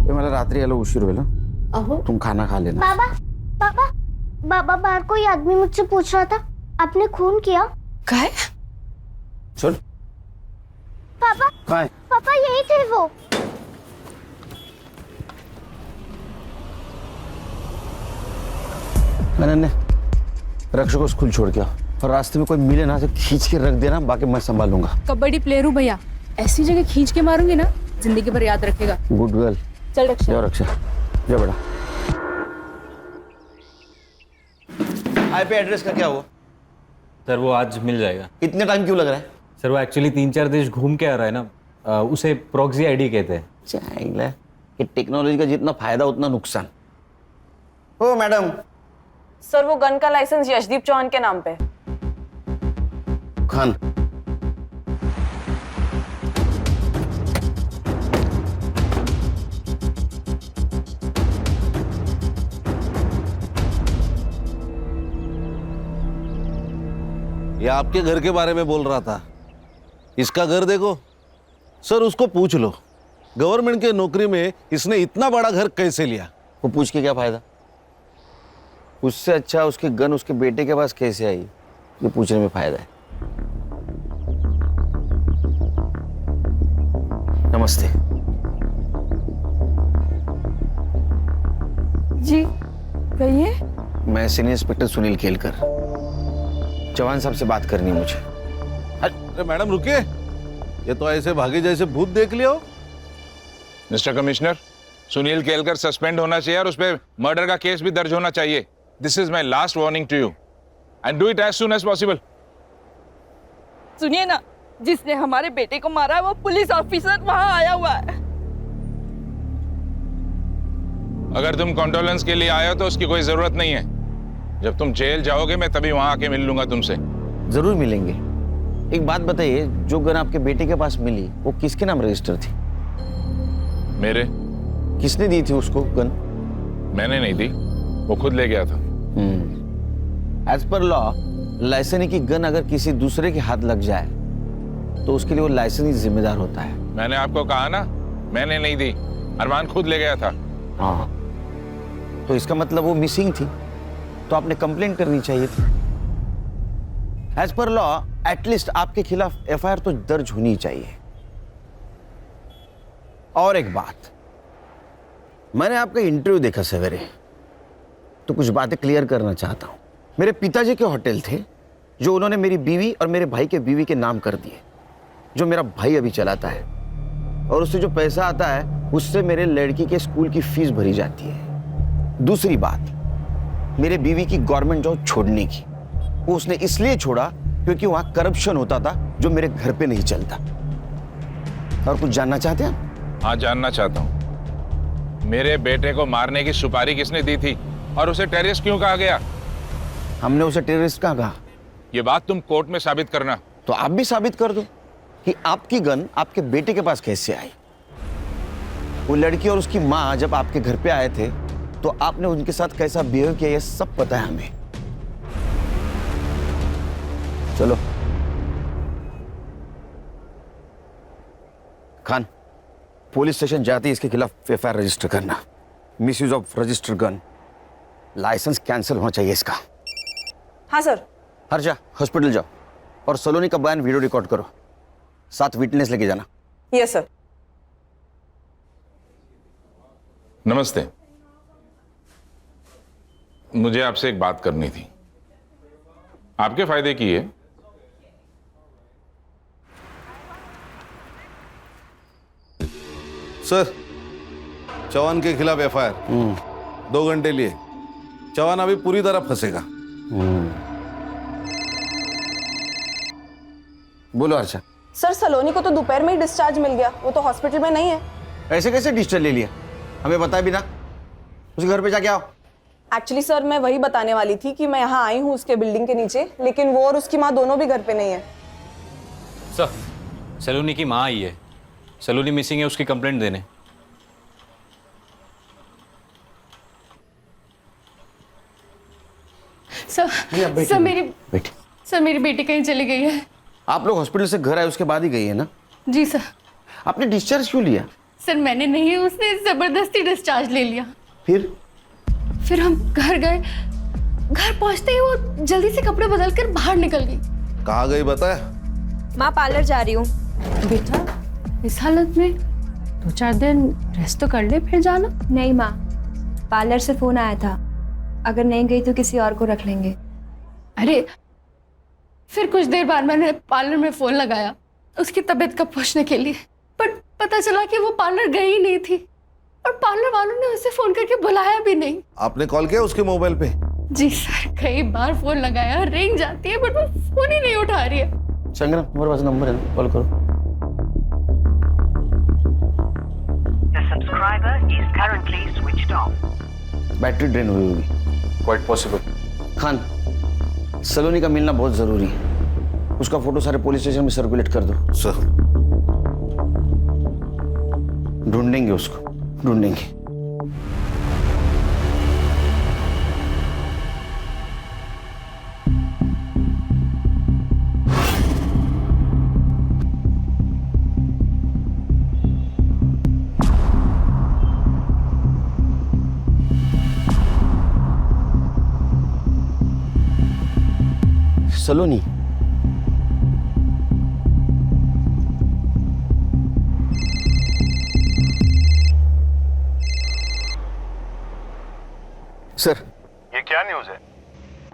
[SPEAKER 5] ये मला रात्री आलो उशीर होईल हं?
[SPEAKER 8] अहो
[SPEAKER 5] तुम खाना खा लेना।
[SPEAKER 10] बाबा पापा, बाबा बाहर कोई आदमी मुझसे पूछ रहा था, आपने खून किया?
[SPEAKER 8] काय?
[SPEAKER 5] सुन।
[SPEAKER 10] पापा
[SPEAKER 5] काय?
[SPEAKER 10] पापा यही थे वो।
[SPEAKER 5] अनन्या, रक्षक को स्कूल छोड़ के आओ और रास्ते में कोई मिले ना तो खींच के रख देना, बाकी मैं संभालूंगा।
[SPEAKER 9] कबड्डी प्लेयर हूँ भैया, ऐसी जगह खींच के मारूंगी ना जिंदगी भर याद रखेगा।
[SPEAKER 5] Good girl.
[SPEAKER 9] चल रक्षा।
[SPEAKER 5] जाओ रक्षा, जाओ बेटा। आईपी एड्रेस का क्या हुआ?
[SPEAKER 16] सर वो आज मिल जाएगा।
[SPEAKER 5] इतने टाइम क्यों लग रहा है?
[SPEAKER 16] सर वो एक्चुअली 3-4 देश घूम के आ रहा है ना, उसे प्रॉक्सी आईडी कहते हैं।
[SPEAKER 5] चाइला कि टेक्नोलॉजी का जितना फायदा उतना नुकसान। ओ मैडम।
[SPEAKER 12] सर वो गन का लाइसेंस यशदीप चौहान के नाम पे।
[SPEAKER 5] खान।
[SPEAKER 1] ये आपके घर के बारे में बोल रहा था। इसका घर देखो सर, उसको पूछ लो गवर्नमेंट के नौकरी में इसने इतना बड़ा घर कैसे लिया।
[SPEAKER 5] वो पूछ के क्या फायदा? उससे अच्छा उसकी गन उसके बेटे के पास कैसे आई, ये पूछने में फायदा है। नमस्ते।
[SPEAKER 12] जी कहिए।
[SPEAKER 5] मैं सीनियर इंस्पेक्टर सुनील केलकर, चौहान साहब से बात करनी है मुझे।
[SPEAKER 1] अरे मैडम रुकिए, ये तो ऐसे भागे जैसे भूत देख लिया हो।
[SPEAKER 15] Mister commissioner, Sunil Kelkar suspend होना चाहिए और उस पर मर्डर का केस भी दर्ज होना चाहिए। This is my last warning to you and do it as soon as possible.
[SPEAKER 12] सुनिए ना, जिसने हमारे बेटे को मारा है वो पुलिस ऑफिसर वहां आया हुआ है।
[SPEAKER 15] अगर तुम कॉन्डोलेंस के लिए आए हो तो उसकी कोई जरूरत नहीं है। जब तुम जेल जाओगे मैं तभी वहां आके मिल लूंगा तुमसे।
[SPEAKER 5] जरूर मिलेंगे। एक बात बताइए, जो गन आपके बेटे के पास मिली वो किसके नाम रजिस्टर थी?
[SPEAKER 15] मेरे।
[SPEAKER 5] किसने दी थी उसको गन?
[SPEAKER 15] मैंने नहीं दी, वो खुद ले गया था।
[SPEAKER 5] एज पर लॉ, लाइसेंस की गन अगर किसी दूसरे के हाथ लग जाए तो उसके लिए वो लाइसेंस ही जिम्मेदार होता है।
[SPEAKER 15] मैंने आपको कहा ना, मैंने नहीं दी, अरमान खुद ले गया था।
[SPEAKER 5] हाँ, तो इसका मतलब वो मिसिंग थी, तो आपने कंप्लेंट करनी चाहिए थी। एज पर लॉ एटलीस्ट आपके खिलाफ एफआईआर तो दर्ज होनी चाहिए। और एक बात, मैंने आपका इंटरव्यू देखा सवेरे, तो कुछ बातें क्लियर करना चाहता हूं। मेरे पिताजी के होटल थे जो उन्होंने मेरी बीवी और मेरे भाई के बीवी के नाम कर दिए, जो मेरा भाई अभी चलाता है, और उससे जो पैसा आता है उससे मेरे लड़की के स्कूल की फीस भरी जाती है। दूसरी बात, मेरे बीवी की गवर्नमेंट जॉब छोड़ने की, वो उसने इसलिए छोड़ा क्योंकि वहां करप्शन होता था जो मेरे घर पे नहीं चलता। और कुछ जानना चाहते हैं?
[SPEAKER 15] हाँ, जानना चाहता हूं। मेरे बेटे को मारने की सुपारी किसने दी थी और उसे टेररिस्ट क्यों कहा गया?
[SPEAKER 5] हमने उसे टेररिस्ट कहा।
[SPEAKER 15] ये बात तुम कोर्ट में साबित करना।
[SPEAKER 5] तो आप भी साबित कर दो कि आपकी गन आपके बेटे के पास कैसे आई। वो लड़की और उसकी माँ जब आपके घर पे आए थे तो आपने उनके साथ कैसा बिहेव किया, ये सब पता है हमें। चलो खान, पुलिस स्टेशन जाते ही इसके खिलाफ एफआईआर रजिस्टर करना। Misuse of register gun, licence cancel होना चाहिए इसका।
[SPEAKER 12] हाँ सर।
[SPEAKER 5] हर्षा, हॉस्पिटल जाओ और सलोनी का बयान वीडियो रिकॉर्ड करो, साथ विटनेस लेके जाना।
[SPEAKER 12] Yes sir.
[SPEAKER 15] नमस्ते, मुझे आपसे एक बात करनी थी, आपके फायदे की है।
[SPEAKER 1] सर, चौहान के खिलाफ एफआईआर 2 घंटे लिए, चौहान अभी पूरी तरह फंसेगा।
[SPEAKER 5] बोलो अर्षा।
[SPEAKER 12] सर सलोनी को तो दोपहर में ही डिस्चार्ज मिल गया, वो तो हॉस्पिटल में नहीं है।
[SPEAKER 5] ऐसे कैसे डिस्चार्ज ले लिया, हमें बताया भी ना। उसके घर पे जाके आओ।
[SPEAKER 12] एक्चुअली सर मैं वही बताने वाली थी कि मैं यहाँ आई हूँ उसके बिल्डिंग के नीचे, लेकिन वो और उसकी माँ दोनों भी घर पे नहीं है।
[SPEAKER 16] सर सलोनी की माँ आई है, सलोनी मिसिंग है, उसकी कंप्लेंट देने।
[SPEAKER 8] सर मेरी बेटी कहीं चली गई है।
[SPEAKER 5] आप लोग हॉस्पिटल से घर आए उसके बाद ही गई है ना?
[SPEAKER 8] जी सर।
[SPEAKER 5] आपने डिस्चार्ज क्यों लिया?
[SPEAKER 8] सर मैंने नहीं, उसने जबरदस्ती डिस्चार्ज ले लिया।
[SPEAKER 5] फिर
[SPEAKER 8] हम घर गए, घर पहुंचते ही वो जल्दी से कपड़े बदल कर बाहर निकल गई।
[SPEAKER 1] कहाँ गई बता?
[SPEAKER 6] माँ पार्लर जा रही हूँ।
[SPEAKER 8] बेटा इस हालत में 2-4 दिन रेस्ट तो कर ले फिर जाना।
[SPEAKER 6] नहीं माँ, पार्लर से फोन आया था, अगर नहीं गई तो किसी और को रख लेंगे।
[SPEAKER 8] अरे फिर कुछ देर बाद मैंने पार्लर में फोन लगाया उसकी तबीयत का पूछने के लिए, पर पता चला कि वो पार्लर गई ही नहीं थी और पार्लर वालों ने उसे फोन करके बुलाया भी नहीं।
[SPEAKER 1] आपने कॉल किया उसके मोबाइल पे?
[SPEAKER 8] जी सर, कई बार फोन लगाया, रिंग जाती है बट वो फोन ही नहीं उठा रही है।
[SPEAKER 5] संग्राम हमारे पास नंबर है ना, कॉल करो। बैटरी ड्रेन हुई होगी।
[SPEAKER 15] Quite possible.
[SPEAKER 5] खान, सलोनी का मिलना बहुत जरूरी है, उसका फोटो सारे पुलिस स्टेशन में सर्कुलेट कर दो।
[SPEAKER 1] सर
[SPEAKER 5] ढूंढेंगे उसको, ढूंढेंगे। सलोनी, सर
[SPEAKER 14] ये क्या न्यूज है?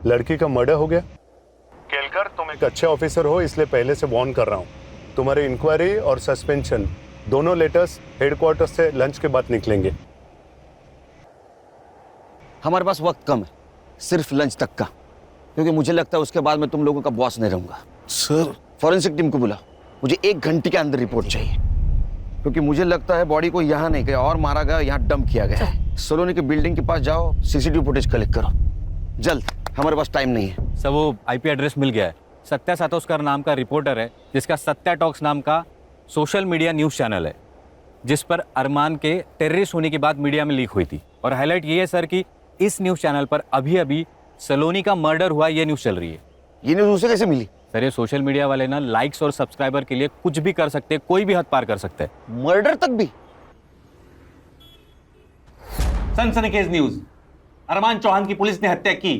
[SPEAKER 14] लड़की का मर्डर हो गया। केलकर, तुम एक अच्छे ऑफिसर हो इसलिए पहले से वार्न कर रहा हूँ। तुम्हारी इंक्वायरी और सस्पेंशन दोनों लेटर्स हेडक्वार्टर से लंच के बाद निकलेंगे।
[SPEAKER 5] हमारे पास वक्त कम है, सिर्फ लंच तक का, क्योंकि मुझे लगता है उसके बाद मैं तुम लोगों का बॉस नहीं रहूंगा।
[SPEAKER 1] सर
[SPEAKER 5] फॉरेंसिक टीम को बुलाओ, मुझे 1 घंटे के अंदर रिपोर्ट चाहिए, क्योंकि मुझे लगता है बॉडी को यहाँ नहीं गया और मारा गया, यहाँ डंप किया गया है। सलोनी के बिल्डिंग के पास जाओ, सीसीटीवी फुटेज कलेक्ट करो जल्द, हमारे पास टाइम नहीं है।
[SPEAKER 16] सब वो आईपी एड्रेस मिल गया है। सत्या सातोस्कर नाम का रिपोर्टर है जिसका सत्या टॉक्स नाम का सोशल मीडिया न्यूज़ चैनल है, जिस पर अरमान के टेररिस्ट होने की बात मीडिया में लीक हुई थी। और हाईलाइट ये है सर कि इस न्यूज़ चैनल पर अभी अभी सलोनी का मर्डर हुआ, ये न्यूज़ चल रही है।
[SPEAKER 5] ये न्यूज़ उसे कैसे मिली?
[SPEAKER 16] सर ये सोशल मीडिया वाले ना लाइक्स और सब्सक्राइबर के लिए कुछ भी कर सकते हैं, कोई भी हद पार कर सकते हैं।
[SPEAKER 5] मर्डर तक भी?
[SPEAKER 11] सनसनीखेज न्यूज। अरमान चौहान की पुलिस ने हत्या की,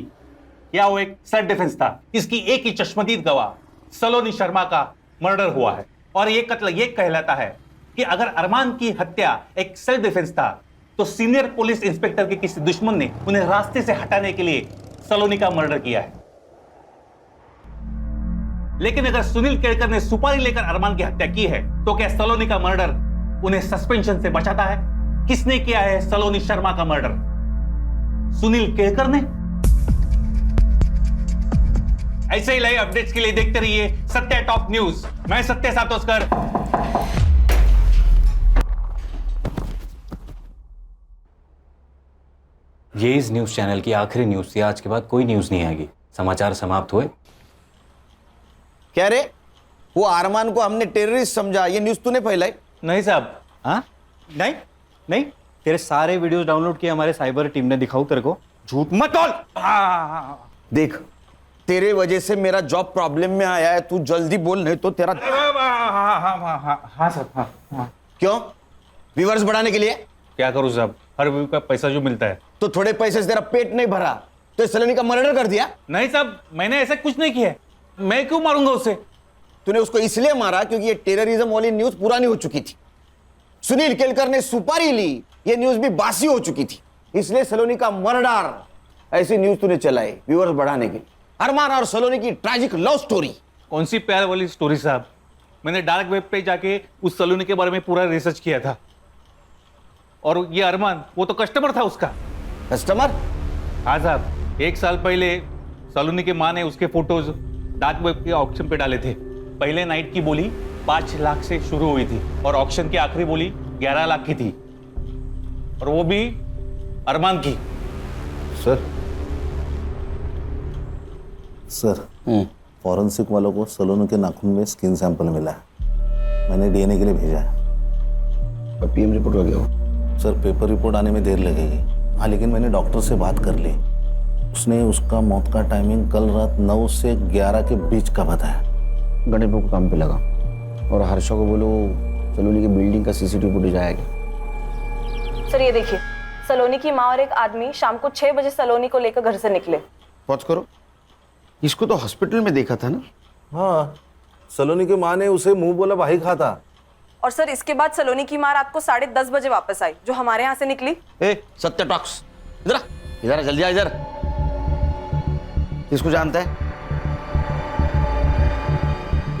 [SPEAKER 11] क्या वो एक सेल्फ डिफेंस था? इसकी एक ही चश्मदीद गवाह सलोनी शर्मा का मर्डर हुआ है और ये कत्ल ये कहलाता है कि अगर अरमान की हत्या एक सेल्फ डिफेंस था तो सीनियर पुलिस इंस्पेक्टर के किसी दुश्मन ने उन्हें रास्ते से हटाने के लिए सलोनी का मर्डर किया है। लेकिन अगर सुनील केड़कर ने सुपारी लेकर अरमान की हत्या की है तो क्या सलोनी का मर्डर उन्हें सस्पेंशन से बचाता है? किसने किया है सलोनी शर्मा का मर्डर? सुनील केड़कर ने? ऐसे ही लाइव अपडेट्स के लिए देखते रहिए सत्या टॉप न्यूज। मैं सत्या सातोस्कर।
[SPEAKER 16] ये इस न्यूज़ चैनल की आखिरी न्यूज़ थी, आज के बाद कोई न्यूज़ नहीं आएगी। समाचार समाप्त हुए।
[SPEAKER 5] क्या रे, वो अरमान को हमने टेररिस्ट समझा, ये न्यूज़ तूने फैलाई?
[SPEAKER 16] नहीं साहब। हाँ नहीं नहीं, तेरे सारे वीडियोस डाउनलोड किए हमारे साइबर टीम ने। दिखाऊं तेरे को? झूठ मत बोल।
[SPEAKER 5] देख, तेरे वजह से मेरा जॉब प्रॉब्लम में आया है, तू जल्दी बोल नहीं तो तेरा।
[SPEAKER 11] हाँ सर। हाँ।
[SPEAKER 5] क्यों? व्यूअर्स बढ़ाने के लिए?
[SPEAKER 11] क्या करूं साहब, हर व्यू का पैसा जो मिलता है।
[SPEAKER 5] तो थोड़े पैसे से तेरा पेट नहीं भरा तो सलोनी का मर्डर कर दिया?
[SPEAKER 11] नहीं साहब, मैंने ऐसा कुछ नहीं किया। मैं क्यों मारूंगा उसे?
[SPEAKER 5] तूने उसको इसलिए मारा क्योंकि ये टेररिज्म वाली न्यूज पुरानी हो चुकी थी। सुनील केलकर ने सुपारी ली, ये न्यूज भी बासी हो चुकी थी, इसलिए सलोनी का मर्डर ऐसी न्यूज तूने चलाई व्यूअर्स बढ़ाने के लिए। अरमान और सलोनी की ट्रैजिक लव स्टोरी।
[SPEAKER 11] कौन सी प्यार वाली स्टोरी साहब? मैंने डार्क वेब पे जाके उस सलोनी के बारे में पूरा रिसर्च किया था। और ये अरमान, वो तो कस्टमर था उसका।
[SPEAKER 5] कस्टमर?
[SPEAKER 11] हाँ साहब, 1 साल पहले सलोनी के माँ ने उसके फोटोज डार्क वेब के ऑक्शन पे डाले थे। पहले नाइट की बोली 5 लाख से शुरू हुई थी और ऑक्शन की आखिरी बोली 11 लाख की थी, और वो भी अरमान की।
[SPEAKER 1] सर फॉरेंसिक वालों को सलोनी के नाखून में स्किन सैंपल मिला है। मैंने डीएनए के लिए भेजा है।
[SPEAKER 5] और पीएम रिपोर्ट हो गया हो?
[SPEAKER 1] सर पेपर रिपोर्ट आने में देर लगेगी। हाँ, लेकिन मैंने डॉक्टर से बात कर ली। उसने उसका मौत का टाइमिंग कल रात 9 से 11 के बीच का बताया।
[SPEAKER 5] गणेश को काम पे लगा और हर्षा को बोलो सलोनी की बिल्डिंग का सीसीटीवी फुटेज आएगा।
[SPEAKER 12] सर ये देखिए, सलोनी की माँ और एक आदमी शाम को 6 बजे सलोनी को लेकर घर से निकले।
[SPEAKER 5] पॉज करो, इसको तो हॉस्पिटल में देखा था ना?
[SPEAKER 1] हाँ, सलोनी की माँ ने उसे मुंह बोला भाई खाता।
[SPEAKER 12] और सर इसके बाद सलोनी की माँ रात को 10:30 बजे वापस आई, जो हमारे यहाँ से निकली।
[SPEAKER 5] सत्य टॉक्स, इधर इधर जल्दी आ इधर। किसको जानता है?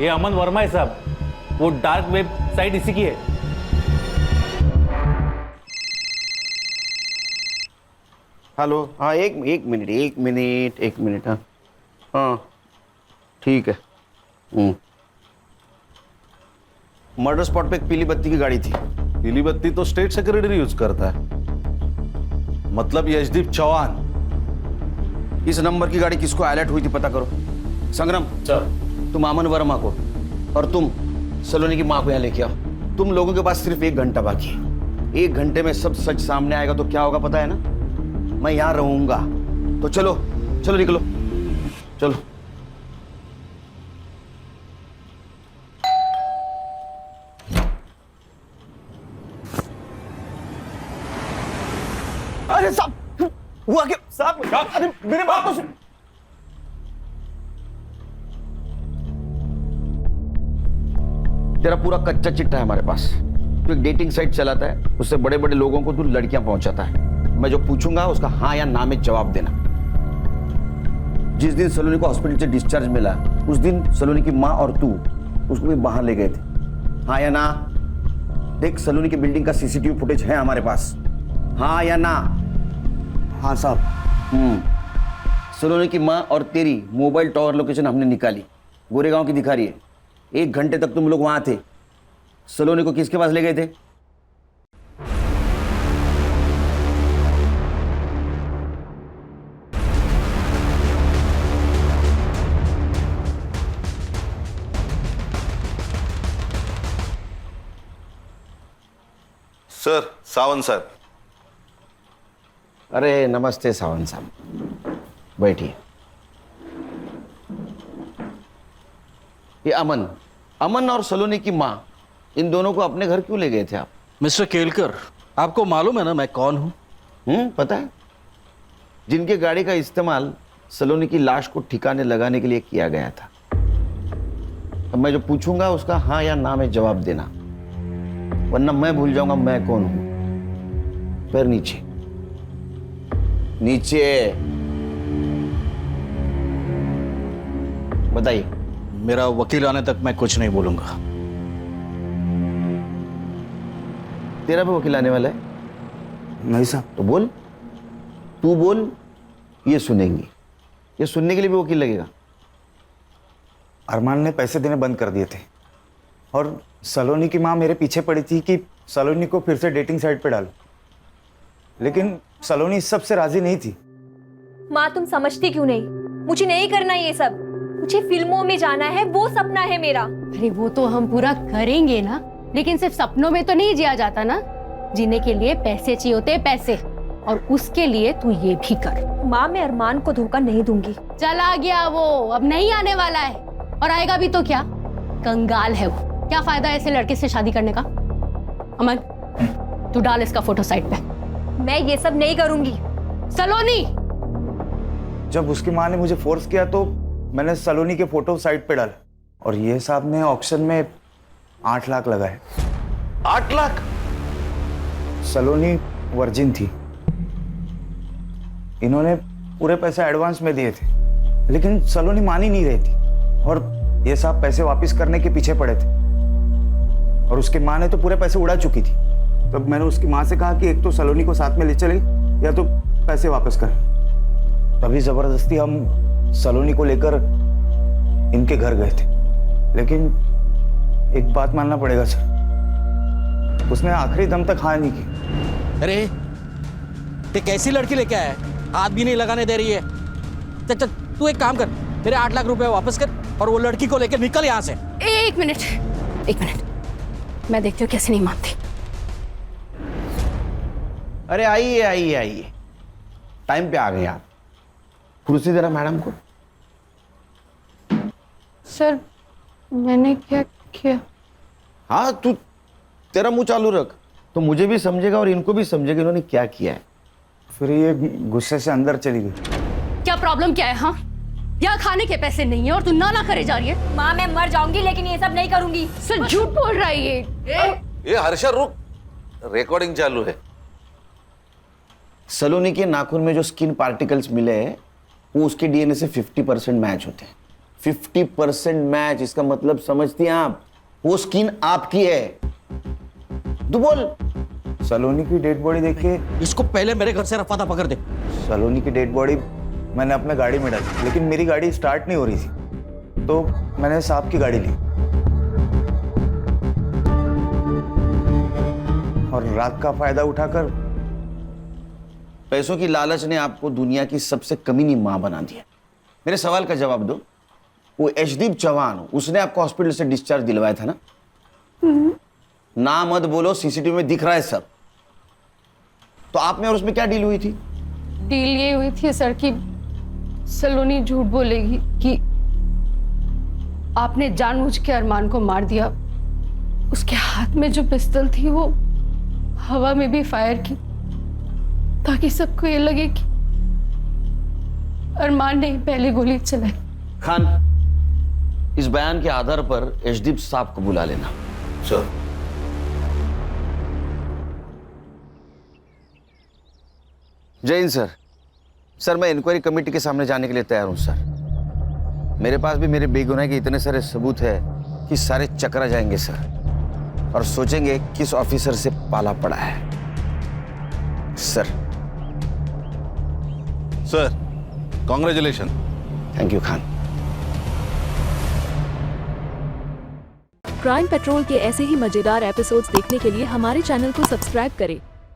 [SPEAKER 11] ये अमन वर्मा है साहब, वो डार्क वेब साइट इसी की है।
[SPEAKER 5] हेलो, हाँ एक मिनट। हाँ ठीक है। मर्डर स्पॉट पे एक पीली बत्ती की गाड़ी थी।
[SPEAKER 1] पीली बत्ती तो स्टेट सेक्रेटरी यूज करता है, मतलब यशदीप चौहान।
[SPEAKER 5] इस नंबर की गाड़ी किसको अलर्ट हुई थी पता करो। संग्राम सर, तुम अमन वर्मा को और तुम सलोनी की माँ को यहाँ लेके आओ। तुम लोगों के पास सिर्फ 1 घंटा बाकी है। 1 घंटे में सब सच सामने आएगा तो क्या होगा पता है ना? मैं यहाँ रहूंगा। तो चलो चलो निकलो, चलो। अरे साहब, हुआ क्या साहब? अरे मेरे बात तो सुन। तेरा पूरा कच्चा चिट्ठा है हमारे पास। तू एक डेटिंग साइट चलाता है, उससे बड़े बड़े लोगों को तू लड़कियां पहुंचाता है। मैं जो पूछूंगा उसका हाँ या ना में जवाब देना। जिस दिन सलोनी को हॉस्पिटल से डिस्चार्ज मिला, उस दिन सलोनी की माँ और तू उसको भी बाहर ले गए थे, हाँ या ना? देख, सलोनी की बिल्डिंग का सीसीटीवी फुटेज है हमारे पास, हाँ या ना? हाँ साहब। सलोनी की माँ और तेरी मोबाइल टावर लोकेशन हमने निकाली, गोरेगांव की दिखा रही है। 1 घंटे तक तुम लोग वहां थे। सलोनी को किसके पास ले गए थे?
[SPEAKER 1] Sir, Sawant sir.
[SPEAKER 5] अरे नमस्ते सावंत साहब, बैठिए। ये अमन और सलोनी की माँ, इन दोनों को अपने घर क्यों ले गए थे आप?
[SPEAKER 13] मिस्टर केलकर, आपको मालूम है ना मैं कौन हूं?
[SPEAKER 5] पता है। जिनके गाड़ी का इस्तेमाल सलोनी की लाश को ठिकाने लगाने के लिए किया गया था। अब मैं जो पूछूंगा उसका हाँ या ना में जवाब देना, वरना मैं भूल जाऊंगा मैं कौन हूं। पैर नीचे, नीचे। बताइए।
[SPEAKER 13] मेरा वकील आने तक मैं कुछ नहीं बोलूंगा।
[SPEAKER 5] तेरा भी वकील आने वाला है?
[SPEAKER 2] नहीं साहब।
[SPEAKER 5] तो बोल, तू बोल, ये सुनेंगे। ये सुनने के लिए भी वकील लगेगा?
[SPEAKER 2] अरमान ने पैसे देने बंद कर दिए थे और सलोनी की माँ मेरे पीछे पड़ी थी कि सलोनी को फिर से डेटिंग साइट पे डालो, लेकिन सलोनी इस सब से राजी नहीं थी।
[SPEAKER 18] माँ तुम समझती क्यों नहीं? मुझे नहीं करना ये सब। मुझे फिल्मों में जाना है, वो सपना है मेरा।
[SPEAKER 8] अरे वो तो हम पूरा करेंगे ना, लेकिन सिर्फ सपनों में तो नहीं जिया जाता ना। जीने के लिए पैसे चाहिए होते हैं, पैसे। और उसके लिए तू ये भी कर।
[SPEAKER 18] माँ मैं अरमान को धोखा नहीं दूंगी।
[SPEAKER 8] चला गया वो, अब नहीं आने वाला है। और आएगा भी तो क्या, कंगाल है वो। क्या फायदा ऐसे लड़के से शादी करने का? अमन तू डाल इसका फोटो साइट पे।
[SPEAKER 18] मैं ये सब नहीं करूंगी।
[SPEAKER 8] सलोनी,
[SPEAKER 2] जब उसकी माँ ने मुझे फोर्स किया तो मैंने सलोनी के फोटो साइट पे डाला और ये साहब ने ऑक्शन में 8 लाख लगाए।
[SPEAKER 5] 8 लाख?
[SPEAKER 2] सलोनी वर्जिन थी। इन्होंने पूरे पैसे एडवांस में दिए थे, लेकिन सलोनी मान ही नहीं रही थी और ये साहब पैसे वापस करने के पीछे पड़े थे। और उसकी माँ ने तो पूरे पैसे उड़ा चुकी थी। तब मैंने उसकी माँ से कहा कि एक तो सलोनी को साथ में ले चले या तो पैसे वापस कर। तभी जबरदस्ती हम सलोनी को लेकर इनके घर गए थे। लेकिन एक बात मानना पड़ेगा सर, उसने आखिरी दम तक हाँ नहीं की।
[SPEAKER 13] अरे ये कैसी लड़की लेके आया है, हाथ भी नहीं लगाने दे रही है। चल तू एक काम कर, मेरे 8 लाख रुपए वापस कर और वो लड़की को लेकर निकल यहाँ से।
[SPEAKER 8] एक मिनट, मैं देखती हूँ कैसे नहीं मानती।
[SPEAKER 5] अरे आइए आइए आइए, टाइम पे आ गए आप। कुर्सी देना मैडम को।
[SPEAKER 8] सर मैंने क्या किया?
[SPEAKER 5] हाँ तू, तेरा मुंह चालू रख तो मुझे भी समझेगा और इनको भी समझेगा इन्होंने क्या किया है।
[SPEAKER 2] फिर ये गुस्से से अंदर चली गई।
[SPEAKER 8] क्या प्रॉब्लम क्या है? हाँ, यहाँ खाने के पैसे नहीं है और तू ना करे जा रही है।
[SPEAKER 18] माँ मैं मर जाऊंगी लेकिन ये सब नहीं करूंगी।
[SPEAKER 8] सर झूठ बोल रहा है ये।
[SPEAKER 1] ये हर्षा रुक, रिकॉर्डिंग चालू है।
[SPEAKER 5] सलोनी के नाखून में जो स्किन पार्टिकल्स मिले हैं वो उसके डीएनए से 50% मैच होते हैं। 50% मैच, इसका मतलब समझती हैं आप, वो स्किन आपकी है। तू बोल।
[SPEAKER 2] सलोनी की डेड बॉडी देख के
[SPEAKER 13] इसको पहले मेरे घर से रफा दफा कर दे।
[SPEAKER 2] सलोनी की डेड बॉडी मैंने अपने गाड़ी में डाली, लेकिन मेरी गाड़ी स्टार्ट नहीं हो रही थी तो मैंने साहब की गाड़ी ली और रात का फायदा उठाकर
[SPEAKER 5] पैसों की लालच ने आपको दुनिया की सबसे कमीनी मां बना दिया। मेरे सवाल का जवाब दो, वो यशदीप चौहान, उसने आपको हॉस्पिटल से डिस्चार्ज दिलवाया था ना? ना मत बोलो, सीसीटीवी में दिख रहा है सब। तो आप में और उसमें क्या डील हुई थी?
[SPEAKER 8] डील ये हुई थी सर कि सलोनी झूठ बोलेगी कि आपने जानबूझ के अरमान को मार दिया। उसके हाथ में जो पिस्तौल थी वो हवा में भी फायर की ताकि सबको ये लगे कि अरमान ने पहली गोली चलाई।
[SPEAKER 5] खान, इस बयान के आधार पर यशदीप साहब को बुला लेना। सर। जय हिंद सर। सर मैं इंक्वायरी कमेटी के सामने जाने के लिए तैयार हूं सर। मेरे पास भी मेरे बेगुनाही के इतने सारे सबूत है कि सारे चकरा जाएंगे सर और सोचेंगे किस ऑफिसर से पाला पड़ा है। Sir.
[SPEAKER 1] Sir congratulation.
[SPEAKER 5] Thank you Khan.
[SPEAKER 19] Crime petrol के ऐसे ही मजेदार एपिसोड्स देखने के लिए हमारे चैनल को सब्सक्राइब करें